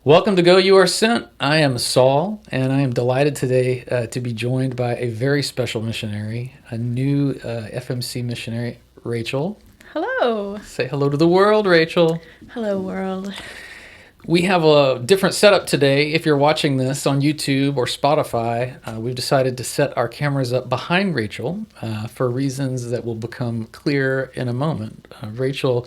Welcome to Go You Are Sent. I am Saul, and I am delighted today to be joined by a very special missionary, a new FMC missionary, Rachel. Hello. Say hello to the world, Rachel. Hello, world. We have a different setup today. If you're watching this on YouTube or Spotify, we've decided to set our cameras up behind Rachel for reasons that will become clear in a moment. Rachel,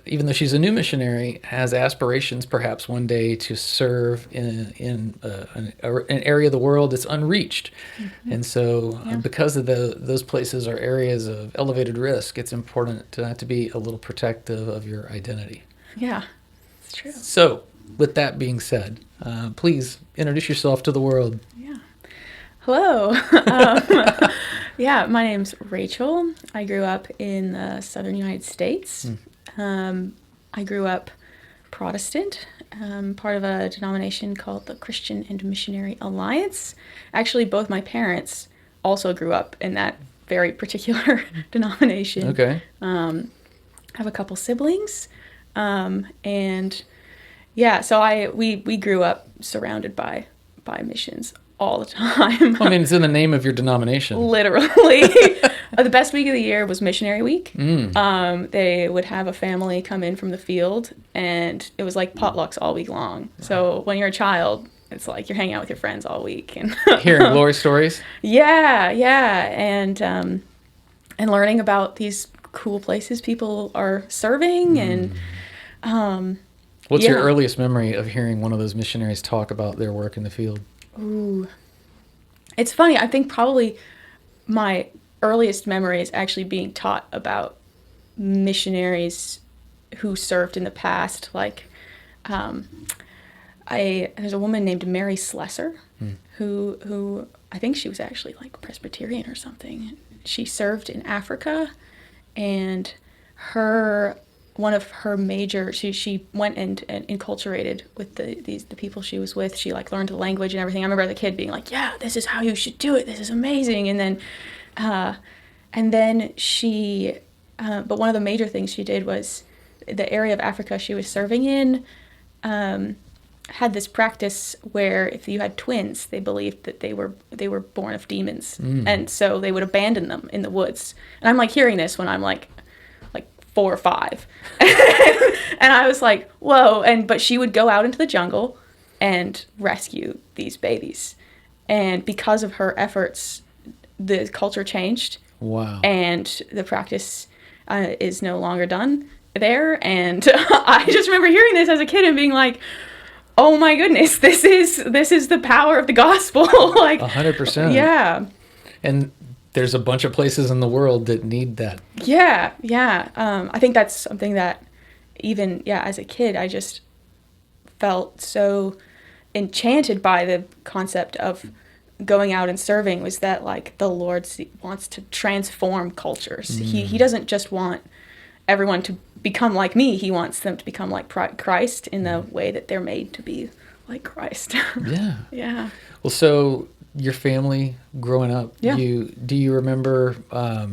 even though she's a new missionary, has aspirations perhaps one day to serve in an area of the world that's unreached. Mm-hmm. And so because of those places are areas of elevated risk, it's important to be a little protective of your identity. Yeah, it's true. So with that being said, please introduce yourself to the world. Yeah. Hello. My name's Rachel. I grew up in the southern United States. I grew up Protestant, part of a denomination called the Christian and Missionary Alliance. Actually, both my parents also grew up in that very particular denomination. Okay. I have a couple siblings, so we grew up surrounded by missions all the time. Well, I mean, it's in the name of your denomination. Literally. The best week of the year was Missionary Week. They would have a family come in from the field, and it was like potlucks all week long. So when you're a child, it's like you're hanging out with your friends all week. And hearing glory stories? Yeah. And learning about these cool places people are serving. And what's your earliest memory of hearing one of those missionaries talk about their work in the field? Ooh. It's funny. I think probably my earliest memory is actually being taught about missionaries who served in the past. Like, there's a woman named Mary Slessor who I think she was actually like Presbyterian or something. She served in Africa, and one of her major, she went and enculturated with the people she was with. She like learned the language and everything. I remember as a kid being like, yeah, this is how you should do it. This is amazing. And then she, but one of the major things she did was the area of Africa she was serving in had this practice where if you had twins, they believed that they were born of demons. And so they would abandon them in the woods. And I'm like hearing this when I'm like 4 or 5. And I was like, whoa. But she would go out into the jungle and rescue these babies. And because of her efforts, the culture changed. Wow. And the practice is no longer done there. And I just remember hearing this as a kid and being like, oh my goodness, this is the power of the gospel. Like 100%. Yeah. And there's a bunch of places in the world that need that. Yeah. I think that's something that even, as a kid, I just felt so enchanted by the concept of going out and serving, was that like the Lord wants to transform cultures. He doesn't just want everyone to become like me. He wants them to become like Christ in the way that they're made to be like Christ. Yeah. Yeah. Well, so your family growing up, do you remember, tell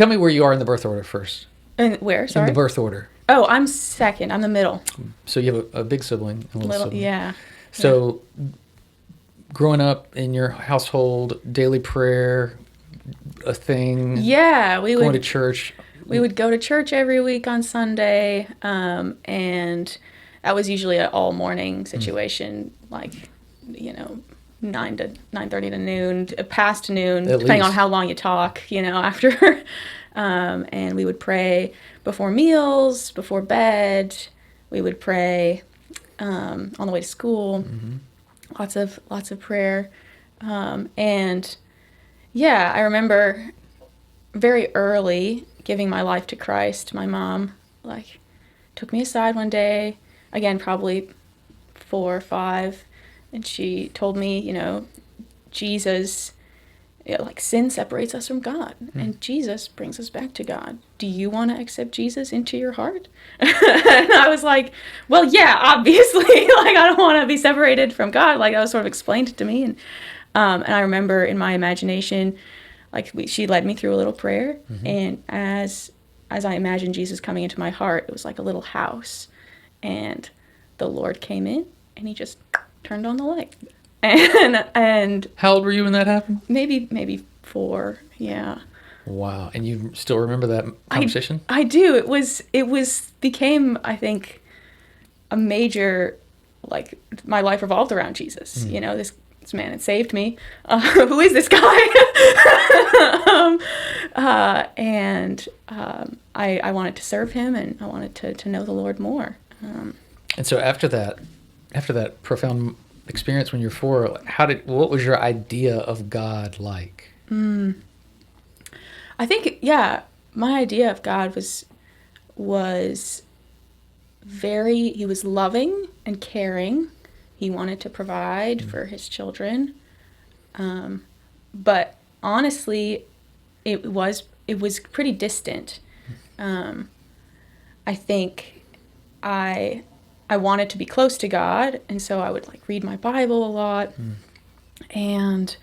me where you are in the birth order first. And where? Sorry? In the birth order. Oh, I'm second. I'm the middle. So you have a big sibling, a little sibling. Yeah. So growing up in your household, daily prayer, a thing. Yeah, going to church. We would go to church every week on Sunday, and that was usually an all morning situation, like 9 to 9:30 to noon, past noon, depending on how long you talk, after. And we would pray before meals, before bed. We would pray on the way to school. Lots of prayer. I remember very early giving my life to Christ. My mom took me aside one day, again probably 4 or 5, and she told me, Jesus, sin separates us from God, and Jesus brings us back to God. Do you want to accept Jesus into your heart? And I was like, well, yeah, obviously. I don't want to be separated from God. That was sort of explained to me, and I remember in my imagination, she led me through a little prayer, and as I imagined Jesus coming into my heart, it was like a little house, and the Lord came in and he just turned on the light. And How old were you when that happened? maybe 4, yeah. Wow. And you still remember that conversation? I do. It became, I think, a major, like, my life revolved around Jesus. You know, this man had saved me. Who is this guy? I wanted to serve him, and I wanted to know the Lord more. And so after that profound experience when you're 4, what was your idea of God like? I think, yeah, my idea of God was he was loving and caring. He wanted to provide for his children. But honestly, it was pretty distant. I think I wanted to be close to God, and so I would like read my Bible a lot and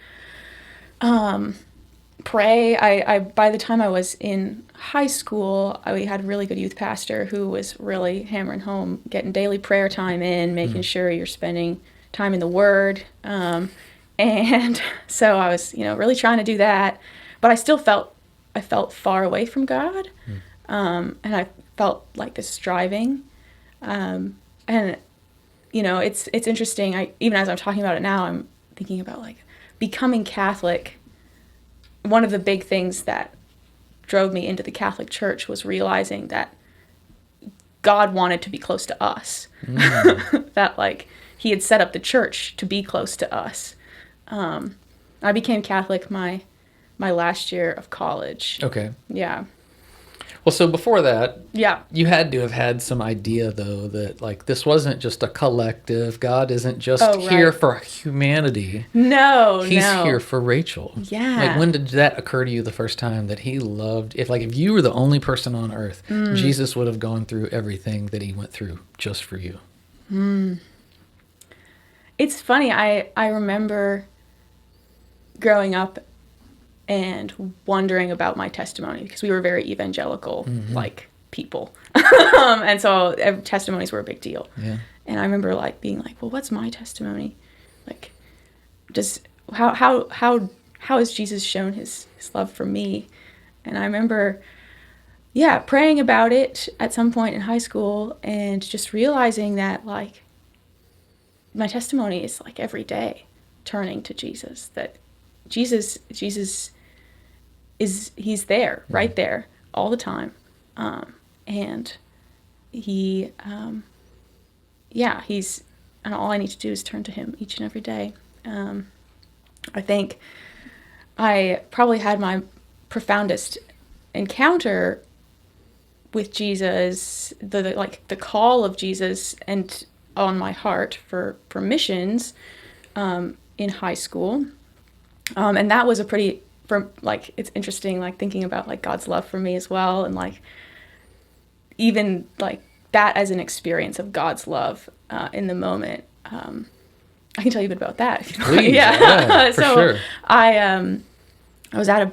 pray. I by the time I was in high school, we had a really good youth pastor who was really hammering home getting daily prayer time in, making sure you're spending time in the Word. And so I was, really trying to do that, but I still felt far away from God, and I felt like this striving. And it's interesting. Even as I'm talking about it now, I'm thinking about like becoming Catholic. One of the big things that drove me into the Catholic Church was realizing that God wanted to be close to us. That like he had set up the church to be close to us. I became Catholic my last year of college. Okay. Yeah. Well, so before that, Yeah. you had to have had some idea, though, that like this wasn't just a collective. God isn't just here for humanity. No, He's here for Rachel. Yeah. Like, when did that occur to you the first time that he loved? If you were the only person on earth, Jesus would have gone through everything that he went through just for you. It's funny. I remember growing up and wondering about my testimony because we were very evangelical, like people. And so testimonies were a big deal. Yeah. And I remember like being like, well, what's my testimony? Like, how has Jesus shown his love for me? And I remember, praying about it at some point in high school and just realizing that like my testimony is like every day turning to Jesus, that Jesus he's there, right there, all the time. And he's, and all I need to do is turn to him each and every day. I think I probably had my profoundest encounter with Jesus, the call of Jesus and on my heart for missions, in high school. And that was it's interesting, like thinking about like God's love for me as well. And like, even like that as an experience of God's love, in the moment. I can tell you a bit about that. Please, yeah, for sure. I was at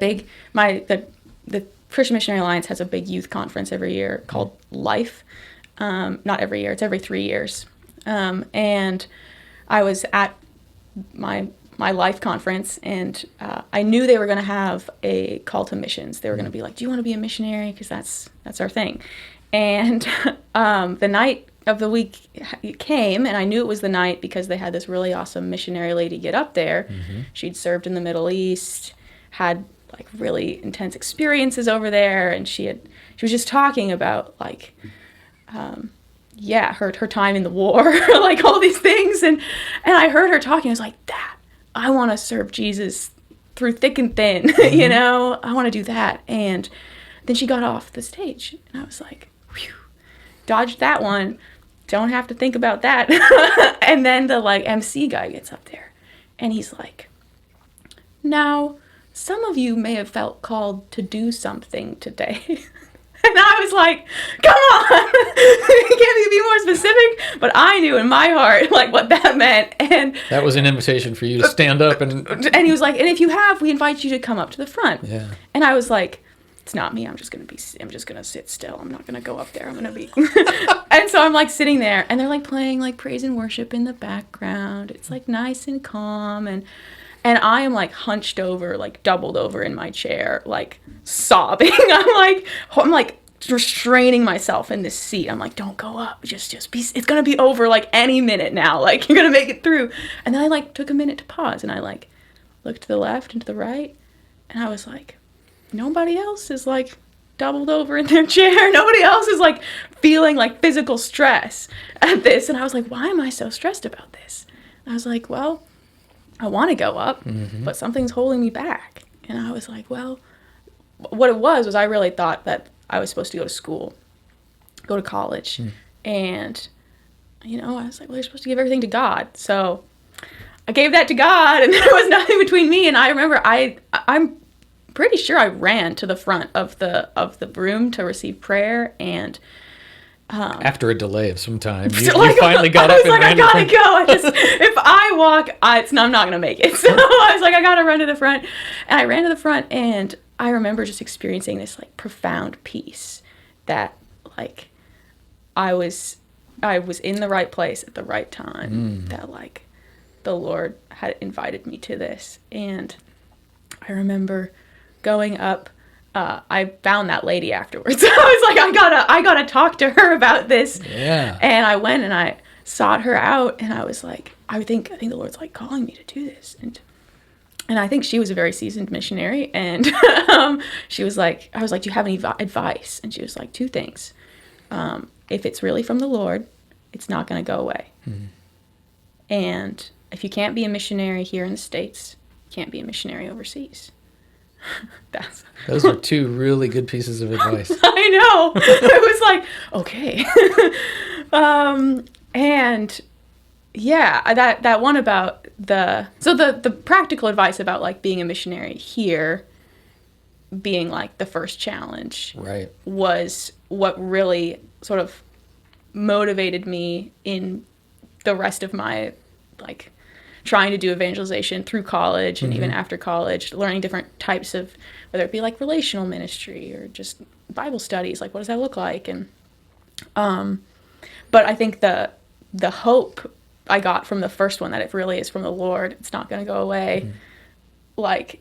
the Christian Missionary Alliance has a big youth conference every year called Life. Not every year, it's every 3 years. And I was at my Life conference, and I knew they were going to have a call to missions. They were going to be like, do you want to be a missionary? Because that's our thing. And the night of the week came, and I knew it was the night because they had this really awesome missionary lady get up there. She'd served in the Middle East, had like really intense experiences over there, and she was just talking about like her time in the war, like all these things, and I heard her talking. I was like, that I want to serve Jesus through thick and thin. I want to do that. And then she got off the stage, and I was like, whew, dodged that one. Don't have to think about that. And then the like MC guy gets up there, and he's like, now some of you may have felt called to do something today. And I was like, come on, can you be more specific? But I knew in my heart like what that meant. And that was an invitation for you to stand up and he was like, and if you have, we invite you to come up to the front. Yeah. And I was like, it's not me. I'm just going to sit still. I'm not going to go up there. I'm going to be. And so I'm like sitting there, and they're like playing like praise and worship in the background. It's like nice and calm, and I am like hunched over, like doubled over in my chair, like sobbing. I'm like restraining myself in this seat. I'm like, don't go up. Just be, it's going to be over like any minute now. Like, you're going to make it through. And then I like took a minute to pause, and I like looked to the left and to the right, and I was like, nobody else is like doubled over in their chair. Nobody else is like feeling like physical stress at this. And I was like, why am I so stressed about this? And I was like, well, I want to go up, but something's holding me back. And I was like, well, what it was I really thought that I was supposed to go to school, go to college. And, you know, I was like, well, you're supposed to give everything to God. So I gave that to God, and there was nothing between me. And I remember I'm pretty sure I ran to the front of the room to receive prayer, and after a delay of some time, you finally got up and ran. I gotta go. If I walk, I'm not gonna make it. So I was like, I gotta run to the front, and I ran to the front, and I remember just experiencing this like profound peace that like I was in the right place at the right time. That like the Lord had invited me to this, and I remember going up. I found that lady afterwards. I was like, I gotta talk to her about this. Yeah. And I went and I sought her out, and I was like, I think the Lord's like calling me to do this. And I think she was a very seasoned missionary, and she was like, I was like, do you have any advice? And she was like, two things. If it's really from the Lord, it's not going to go away. And if you can't be a missionary here in the States, you can't be a missionary overseas. Those are two really good pieces of advice. I know. It was like, okay. And yeah, that one about the practical advice about like being a missionary here being like the first challenge, right, was what really sort of motivated me in the rest of my like trying to do evangelization through college and even after college, learning different types of, whether it be like relational ministry or just Bible studies, like what does that look like? And but I think the hope I got from the first one, that it really is from the Lord, it's not going to go away, like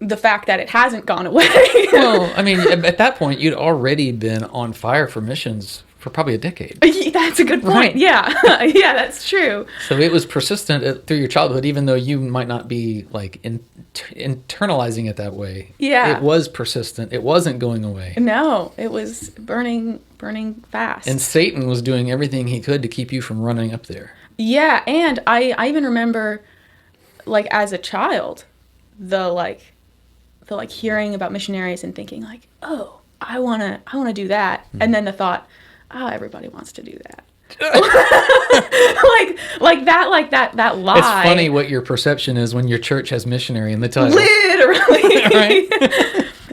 the fact that it hasn't gone away. Well, I mean, at that point, you'd already been on fire for missions for probably a decade. That's a good point. Right. Yeah. Yeah, that's true. So it was persistent through your childhood, even though you might not be like internalizing it that way. Yeah. It was persistent. It wasn't going away. No, it was burning fast. And Satan was doing everything he could to keep you from running up there. Yeah. And I even remember, like, as a child, the hearing about missionaries and thinking like, oh, I want to do that. And then the thought, oh, everybody wants to do that. like that lie. It's funny what your perception is when your church has missionary in the title. Literally. Right?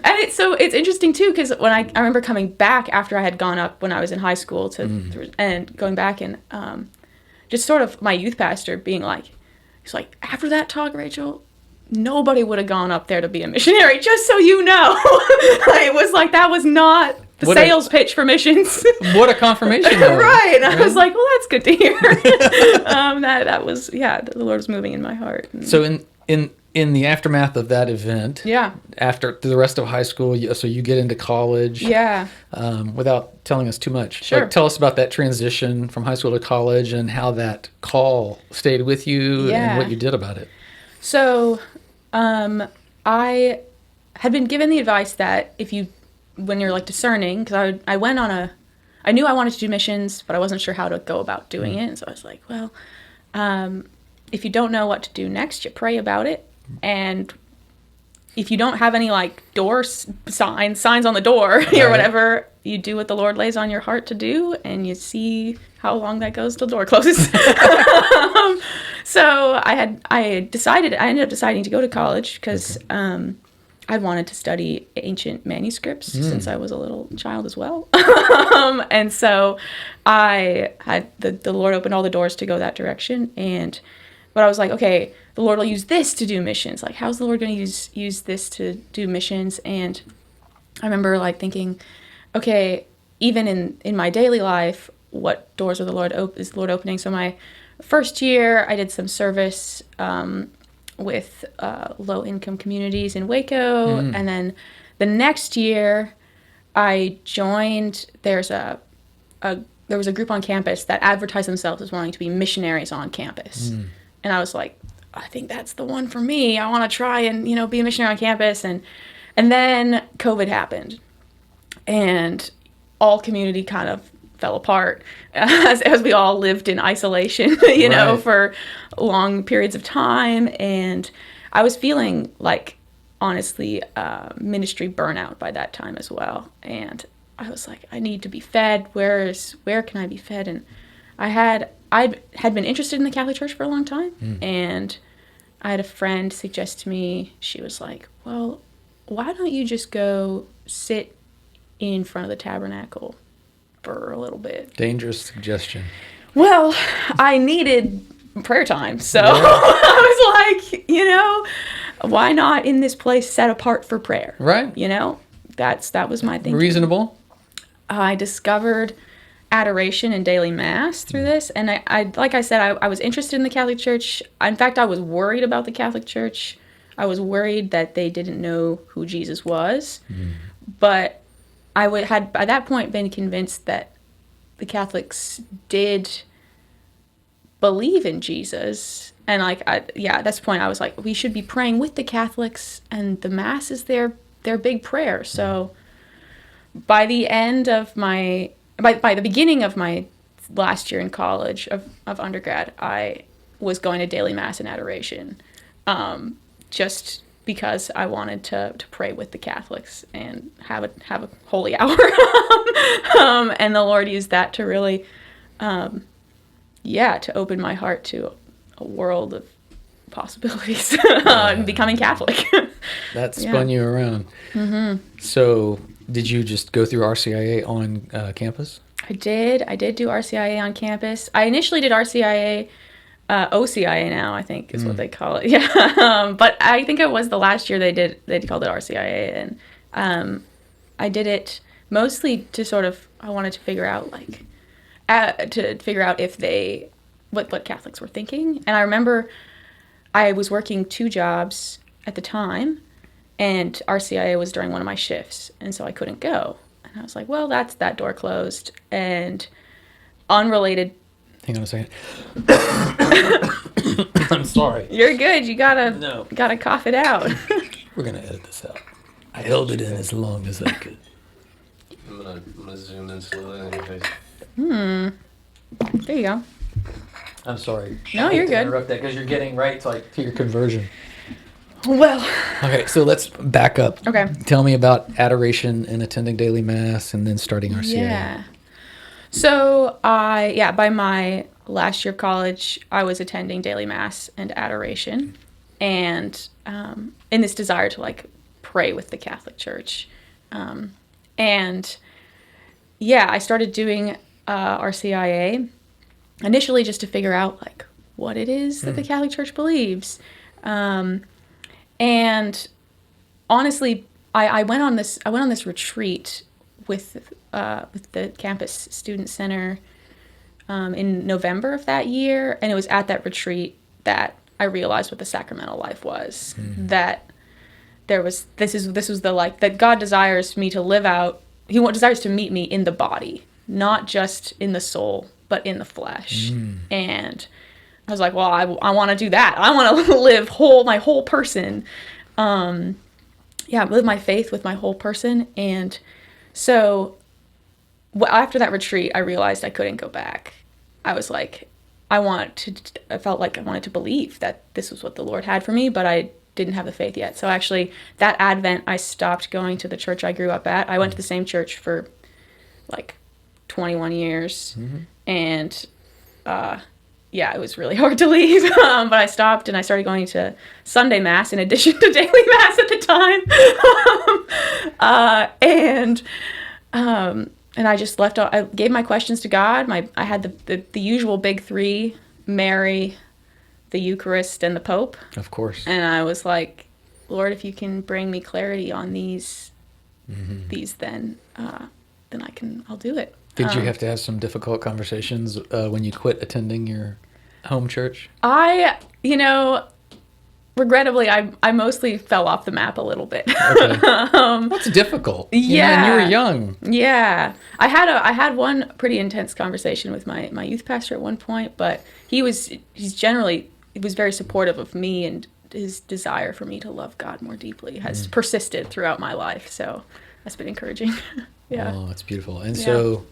And it's interesting too, because when I remember coming back after I had gone up when I was in high school and going back and just sort of my youth pastor being like, he's like, after that talk, Rachel, nobody would have gone up there to be a missionary, just so you know. It was like, that was not the sales pitch for missions. What a confirmation. Right. And I was like, well, that's good to hear. That was, yeah, the Lord was moving in my heart. So in the aftermath of that event, yeah, after the rest of high school, so you get into college. Yeah. Without telling us too much. Sure. Like, tell us about that transition from high school to college and how that call stayed with you and what you did about it. So, I had been given the advice that when you're like discerning, because I knew I wanted to do missions, but I wasn't sure how to go about doing it. And so I was like, well, if you don't know what to do next, you pray about it. And if you don't have any like door signs on the door or whatever, you do what the Lord lays on your heart to do, and you see how long that goes till the door closes. So I ended up deciding to go to college because I wanted to study ancient manuscripts since I was a little child as well. And so I had the Lord opened all the doors to go that direction. But I was like, okay, the Lord will use this to do missions. Like, how's the Lord going to use this to do missions? And I remember like thinking, okay, even in my daily life, what doors are is the Lord opening? So my first year, I did some service with low income communities in Waco, and then the next year, I joined. There was a group on campus that advertised themselves as wanting to be missionaries on campus, and I was like, I think that's the one for me. I want to try and be a missionary on campus, and then COVID happened, and all community kind of fell apart as we all lived in isolation, Right. for long periods of time. And I was feeling like, honestly, ministry burnout by that time as well. And I was like, I need to be fed. Where can I be fed? And I had been interested in the Catholic Church for a long time, and I had a friend suggest to me. She was like, "Well, why don't you just go sit in front of the tabernacle for a little bit?" Dangerous suggestion. Well, I needed prayer time, so Yeah. I was like, why not in this place set apart for prayer? Right. That was my thinking. Reasonable. I discovered adoration and daily mass through this, and I like I said, I was interested in the Catholic Church. In fact, I was worried about the Catholic Church. I was worried that they didn't know who Jesus was, but had by that point been convinced that the Catholics did believe in Jesus. And that's the point. I was like, we should be praying with the Catholics, and the Mass is their big prayer. So by the beginning of my last year in college of undergrad, I was going to daily Mass and adoration, just because I wanted to pray with the Catholics and have a holy hour. And the Lord used that to really, to open my heart to a world of possibilities, becoming Catholic. That spun you around. So, did you just go through RCIA on campus? I did do RCIA on campus. I initially did RCIA, OCIA now, I think is what they call it. Yeah. But I think it was the last year they called it RCIA. And I did it mostly to I wanted to figure out if what Catholics were thinking. And I remember I was working 2 jobs at the time, and RCIA was during one of my shifts, and so I couldn't go. And I was like, well, that door closed. And unrelated. Hang on a second. I'm sorry. You're good. You gotta cough it out. We're gonna edit this out. I held it in as long as I could. I'm gonna zoom in slowly on your face. There you go. I'm sorry. No, I hate you're to good. Interrupt that because you're getting right to your conversion. Well, Okay, so let's back up. okay. Tell me about adoration and attending daily mass, and then starting RCIA. Yeah. So by my last year of college, I was attending daily mass and adoration, and in this desire to pray with the Catholic Church, and I started doing RCIA initially just to figure out what it is that the Catholic Church believes, and honestly, I went on this retreat with the campus student center in November of that year, and it was at that retreat that I realized what the sacramental life was. That this was that God desires me to live out. He desires to meet me in the body, not just in the soul, but in the flesh. And I was like, well, I want to do that. I want to live my whole person. Live my faith with my whole person. And so after that retreat, I realized I couldn't go back. I was like, I felt like I wanted to believe that this was what the Lord had for me, but I didn't have the faith yet. So actually, that Advent, I stopped going to the church I grew up at. I went to the same church for 21 years. And it was really hard to leave. But I stopped and I started going to Sunday Mass in addition to daily Mass at the time. And I just left out. I gave my questions to God. I had the usual big 3: Mary, the Eucharist, and the Pope. Of course. And I was like, Lord, if you can bring me clarity on these these, then I'll do it. Did you have to have some difficult conversations when you quit attending your home church? Regrettably, I mostly fell off the map a little bit. Okay. That's difficult. And you were young. Yeah. I had one pretty intense conversation with my youth pastor at one point, but he was very supportive of me, and his desire for me to love God more deeply has persisted throughout my life. So that's been encouraging. Yeah. Oh, that's beautiful. And so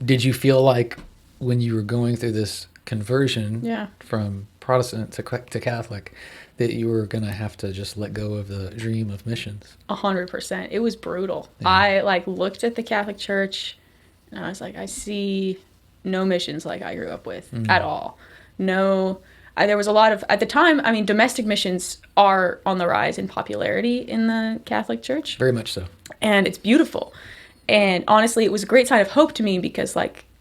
did you feel like when you were going through this conversion from Protestant to Catholic that you were going to have to just let go of the dream of missions? 100%. It was brutal. Yeah. I looked at the Catholic Church and I was like, I see no missions like I grew up with at all. No, there was a lot of, at the time, domestic missions are on the rise in popularity in the Catholic Church. Very much so. And it's beautiful. And honestly, it was a great sign of hope to me because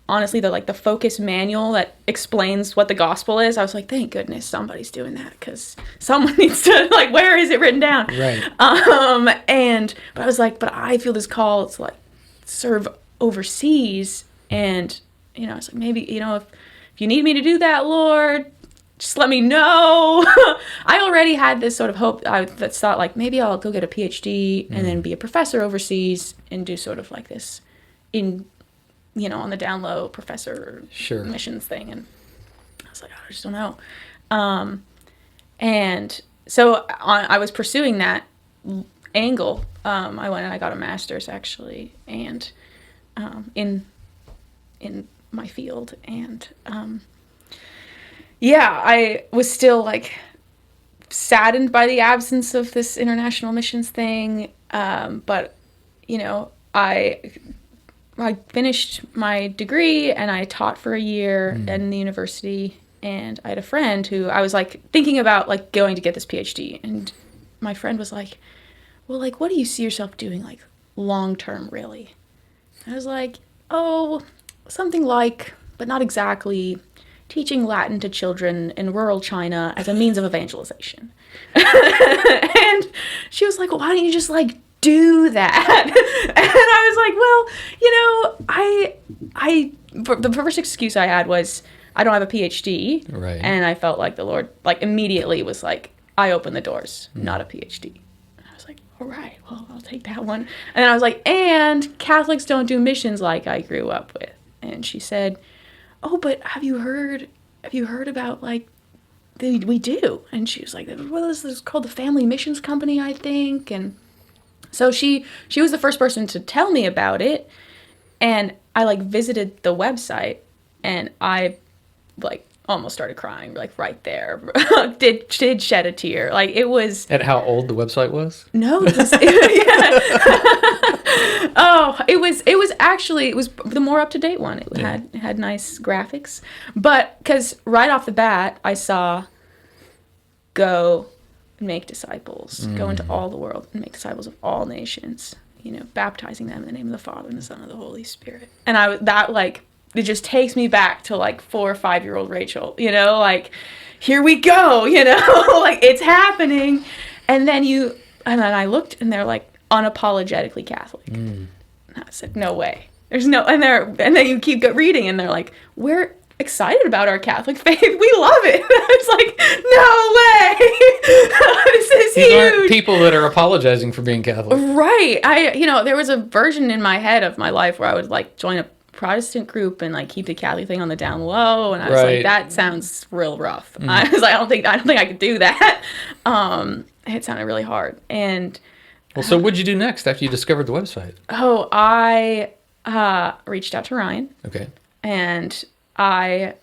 honestly, the focus manual that explains what the gospel is, I was like, thank goodness somebody's doing that, because someone needs to, where is it written down? Right. But I was like, but I feel this call to serve overseas, and I was like, maybe if you need me to do that, Lord, just let me know. I already had this sort of hope that thought maybe I'll go get a PhD and then be a professor overseas and do sort of this on the down low professor missions thing. And I was like, I just don't know. And so I was pursuing that angle. I went and I got a master's actually, and in my field. And I was still saddened by the absence of this international missions thing. But I finished my degree and I taught for a year in the university, and I had a friend who I was thinking about going to get this PhD, and my friend was like, well, what do you see yourself doing long term really? And I was like, oh, something but not exactly, teaching Latin to children in rural China as a means of evangelization. And she was like, well, why don't you just do that? And I was like, well, the first excuse I had was I don't have a PhD. Right. And I felt like the Lord immediately was I opened the doors, not a PhD. And I was like, all right, well, I'll take that one. And then I was like, and Catholics don't do missions like I grew up with. And she said, oh, but have you heard about we do? And she was like, well, this is called the Family Missions Company, I think. And so she was the first person to tell me about it, and I visited the website, and I almost started crying right there. did shed a tear. It was At how old the website was? No, it was oh, it was the more up to date one. It had nice graphics, but because right off the bat I saw go and make disciples, go into all the world and make disciples of all nations, baptizing them in the name of the Father and the Son and the Holy Spirit. And it just takes me back to 4 or 5-year-old Rachel, here we go, it's happening. And then I looked and they're unapologetically Catholic. And I said, no way. There's no, and then you keep reading and they're like, we're excited about our Catholic faith. We love it. It's no way. This is These huge. aren't people that are apologizing for being Catholic. Right. There was a version in my head of my life where I would join a Protestant group and keep the Catholic thing on the down low, and I was like, that sounds real rough. I was like, I don't think I could do that. It sounded really hard. And so what'd you do next after you discovered the website? Oh, I reached out to Ryan. Okay. And I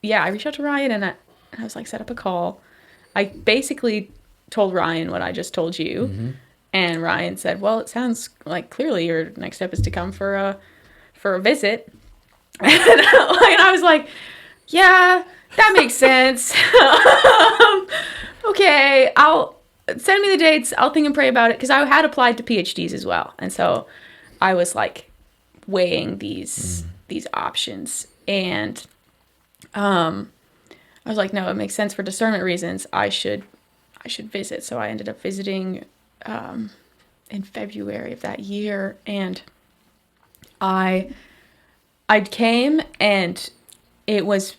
reached out to Ryan and I was set up a call. I basically told Ryan what I just told you. Mm-hmm. And Ryan said, well, it sounds clearly your next step is to come for a visit. And I was like, yeah, that makes sense. Okay, I'll send me the dates. I'll think and pray about it. Because I had applied to PhDs as well. And so I was weighing these options. And I was like, no, it makes sense for discernment reasons. I should visit. So I ended up visiting in February of that year, and I came, and it was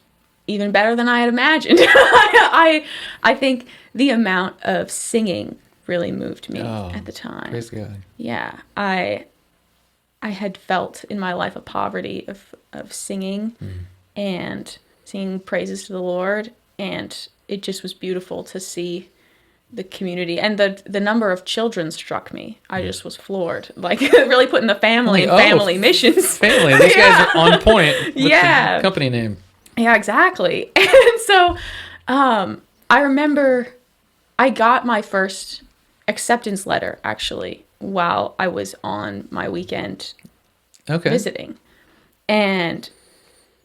even better than I had imagined. I think the amount of singing really moved me at the time. Praise God. Yeah, I had felt in my life a poverty of singing and singing praises to the Lord, and it just was beautiful to see the community, and the number of children struck me. I just was floored, like really putting the family and family missions. Family, these guys are on point with Yeah. the company name. Yeah, exactly. And so I remember I got my first acceptance letter actually while I was on my weekend visiting. And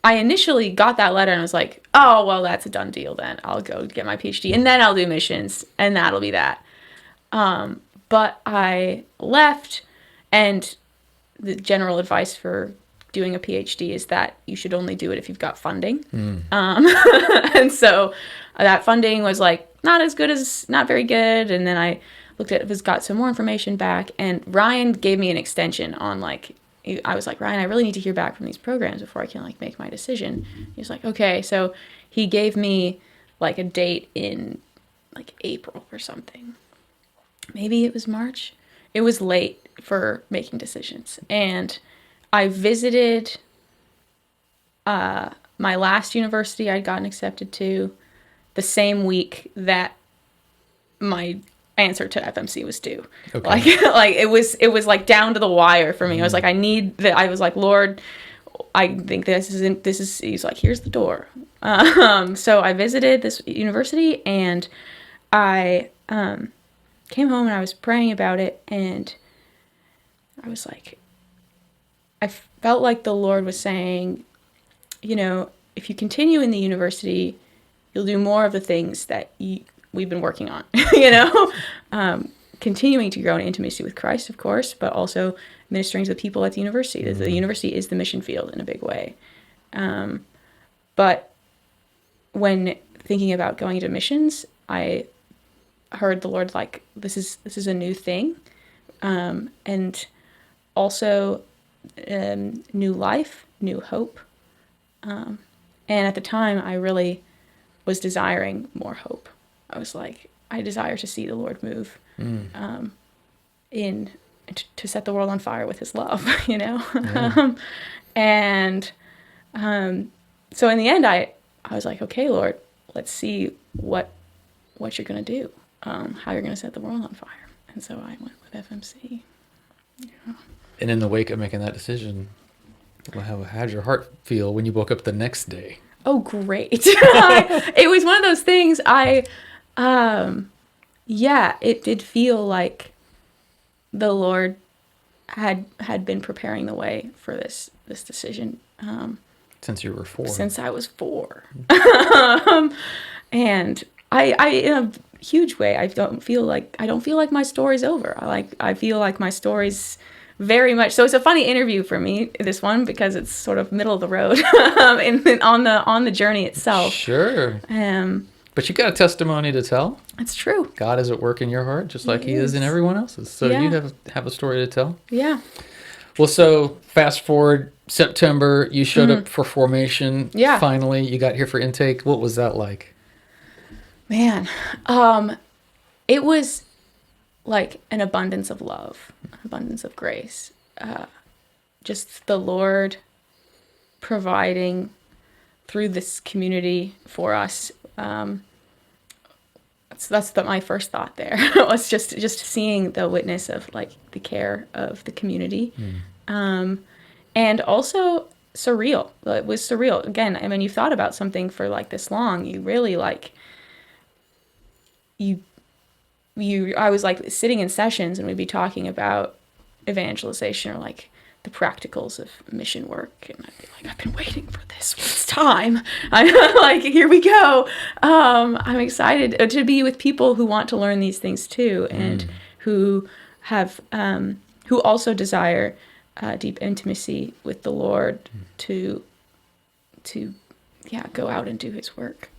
I initially got that letter and was like, oh, well, that's a done deal then. I'll go get my PhD and then I'll do missions and that'll be that. But I left, and the general advice for doing a PhD is that you should only do it if you've got funding. And so that funding was like not very good. And then I looked at it, got some more information back, and Ryan gave me an extension on like, I was like, Ryan, I really need to hear back from these programs before I can like make my decision. He was like, okay. So he gave me like a date in like April or something. Maybe it was March. It was late for making decisions. And I visited my last university I'd gotten accepted to the same week that my answer to FMC was due. Okay. Like it was like down to the wire for me. I was like, I was like, Lord, I think this is, he's like, here's the door. So I visited this university, and I came home and I was praying about it, and I was like, I felt like the Lord was saying, you know, if you continue in the university, you'll do more of the things that we've been working on, you know, continuing to grow in intimacy with Christ, of course, but also ministering to the people at the university. Mm-hmm. The university is the mission field in a big way. But when thinking about going into missions, I heard the Lord like, this is a new thing. And also new life, new hope. And at the time, I really was desiring more hope. I was like, I desire to see the Lord move to set the world on fire with his love, you know? Yeah. So in the end, I was like, okay, Lord, let's see what you're going to do, how you're going to set the world on fire. And so I went with FMC. Yeah. And in the wake of making that decision, how'd your heart feel when you woke up the next day? Oh, great. It was one of those things it did feel like the Lord had been preparing the way for this decision. Since you were 4. Since I was 4. And I in a huge way, I don't feel like my story's over. I feel like my story's very much. So it's a funny interview for me, this one, because it's sort of middle of the road on the journey itself. Sure. But you got a testimony to tell. It's true. God is at work in your heart, just like he is in everyone else's. So you have a story to tell. Yeah. Well, so fast forward September, you showed up for formation. Yeah. Finally, you got here for intake. What was that like? Man, it was like an abundance of love, an abundance of grace. Just the Lord providing through this community for us. That's my first thought there. was just seeing the witness of like the care of the community. And also surreal. It was surreal. Again, I mean, you've thought about something for like this long, you really like, I was like sitting in sessions and we'd be talking about evangelization or like the practicals of mission work, and I'd be like, I've been waiting for this. It's time. I'm like, here we go. I'm excited to be with people who want to learn these things too, and who have who also desire deep intimacy with the Lord to go out and do his work.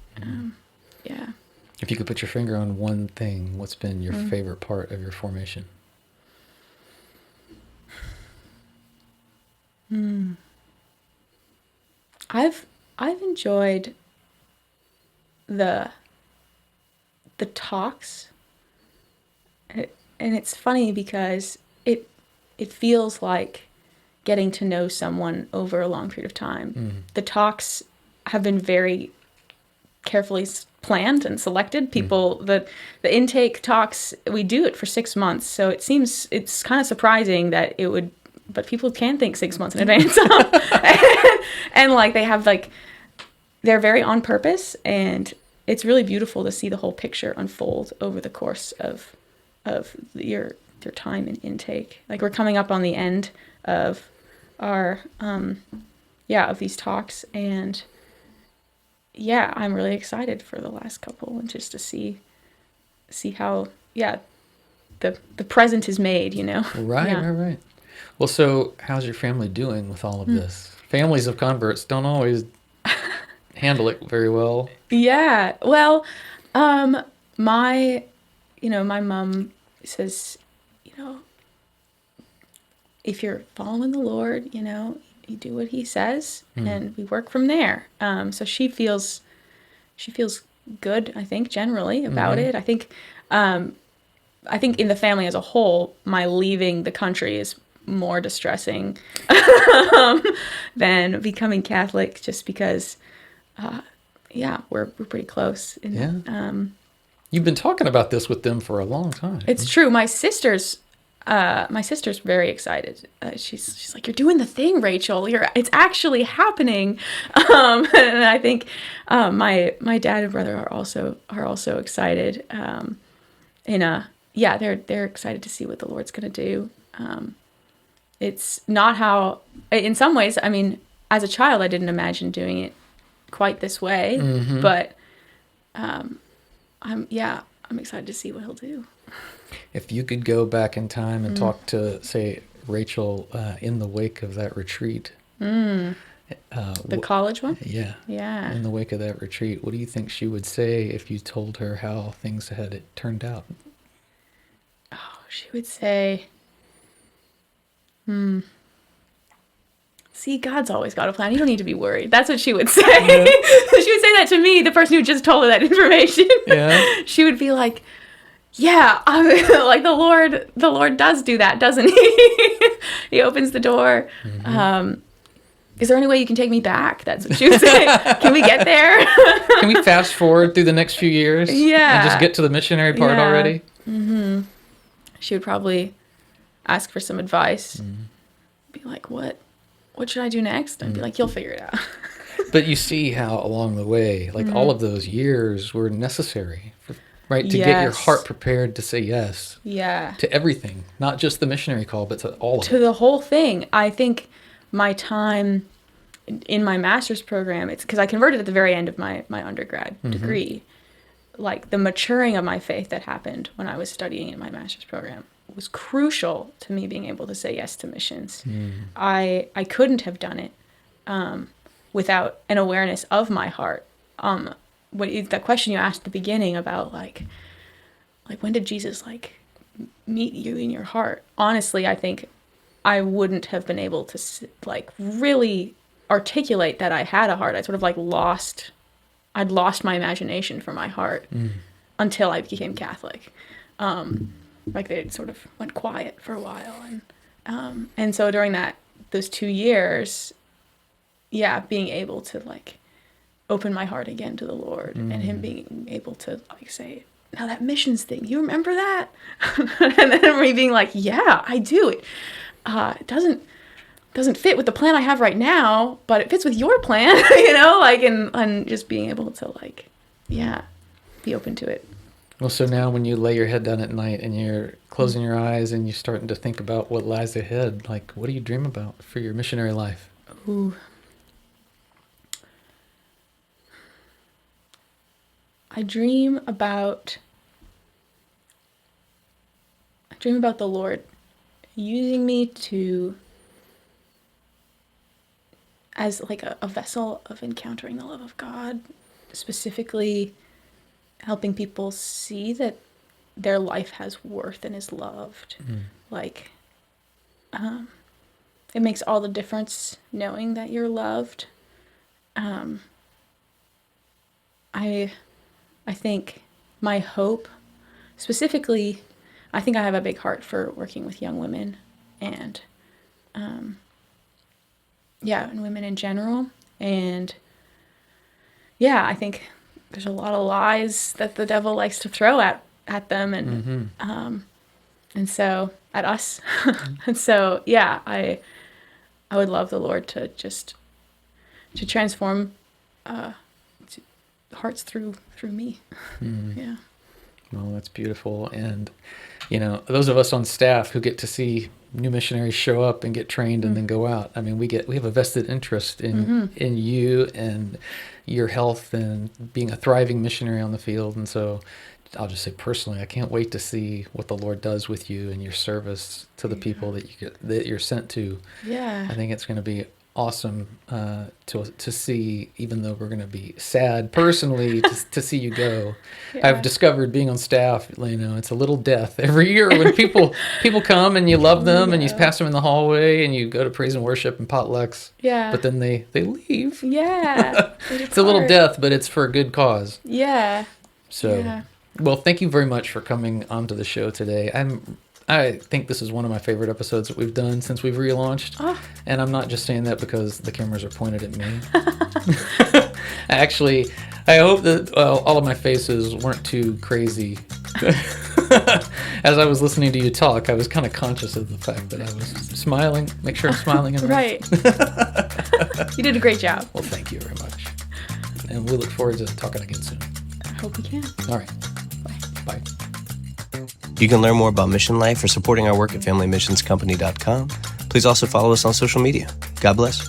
If you could put your finger on one thing, what's been your favorite part of your formation? I've enjoyed the talks. And it's funny because it feels like getting to know someone over a long period of time. The talks have been very carefully planned and selected. People, the intake talks, we do it for 6 months, so it's kind of surprising that it would, but people can think 6 months in advance. And like they have like, they're very on purpose, and it's really beautiful to see the whole picture unfold over the course of your time in intake. Like we're coming up on the end of our of these talks, and I'm really excited for the last couple, and just to see how the present is made, Right. Well, so how's your family doing with all of this? Families of converts don't always handle it very well. Yeah. Well, my mom says, if you're following the Lord, you do what he says, and we work from there. So she feels good, I think, generally about it. I think in the family as a whole, my leaving the country is more distressing than becoming Catholic, just because we're pretty close. You've been talking about this with them for a long time. It's true. My sister's very excited. She's like, "You're doing the thing, Rachel. It's actually happening." And I think my dad and brother are also excited. They're excited to see what the Lord's going to do. It's not how, in some ways, I mean, as a child, I didn't imagine doing it quite this way, but I'm excited to see what he'll do. If you could go back in time and talk to, say, Rachel in the wake of that retreat. The college one? Yeah. Yeah. In the wake of that retreat, what do you think she would say if you told her how things had turned out? Oh, she would say, see, God's always got a plan. You don't need to be worried. That's what she would say. Yeah. She would say that to me, the person who just told her that information. Yeah. She would be like, yeah, like the Lord does do that, doesn't he? He opens the door. Is there any way you can take me back? That's what she would say. Can we get there? Can we fast forward through the next few years? Yeah. And just get to the missionary part already? Mm-hmm. She would probably ask for some advice. Be like, what should I do next? And be like, you'll figure it out. But you see how along the way, like all of those years were necessary, right? To get your heart prepared to say yes. Yeah. To everything, not just the missionary call, but to all of it. To the whole thing. I think my time in my master's program, it's because I converted at the very end of my undergrad degree. Like the maturing of my faith that happened when I was studying in my master's program was crucial to me being able to say yes to missions. I couldn't have done it without an awareness of my heart. That question you asked at the beginning about like when did Jesus meet you in your heart? Honestly, I think I wouldn't have been able to really articulate that I had a heart. I sort of I'd lost my imagination for my heart until I became Catholic. They sort of went quiet for a while, and so during those 2 years, being able to open my heart again to the Lord, and him being able to say, now that missions thing, you remember that? And then me being like, yeah, I do. It doesn't fit with the plan I have right now, but it fits with your plan, and just being able to be open to it. Well, so now when you lay your head down at night and you're closing your eyes and you're starting to think about what lies ahead, what do you dream about for your missionary life? Ooh. I dream about the Lord using me as a vessel of encountering the love of God, specifically helping people see that their life has worth and is loved. it makes all the difference knowing that you're loved. I think my hope, specifically, I think I have a big heart for working with young women and, and women in general. And yeah, I think there's a lot of lies that the devil likes to throw at them and so at us. And so, yeah, I would love the Lord to transform hearts through me. Yeah. Well, that's beautiful. And, those of us on staff who get to see new missionaries show up and get trained and then go out. I mean, we have a vested interest in you and your health and being a thriving missionary on the field. And so I'll just say personally, I can't wait to see what the Lord does with you and your service to the people that you're sent to. Yeah. I think it's going to be awesome to see, even though we're going to be sad personally to see you go. Yeah. I've discovered being on staff, it's a little death every year when people come and you love them and you pass them in the hallway and you go to praise and worship and potlucks. Yeah. But then they leave. Yeah. It's a little death, but it's for a good cause. Yeah. So, yeah. Well, thank you very much for coming onto the show today. I think this is one of my favorite episodes that we've done since we've relaunched. Oh. And I'm not just saying that because the cameras are pointed at me. Actually, I hope that all of my faces weren't too crazy. As I was listening to you talk, I was kind of conscious of the fact that I was smiling. Make sure I'm smiling. Right. You did a great job. Well, thank you very much. And we look forward to talking again soon. I hope we can. All right. Bye. You can learn more about Mission Life or supporting our work at FamilyMissionsCompany.com. Please also follow us on social media. God bless.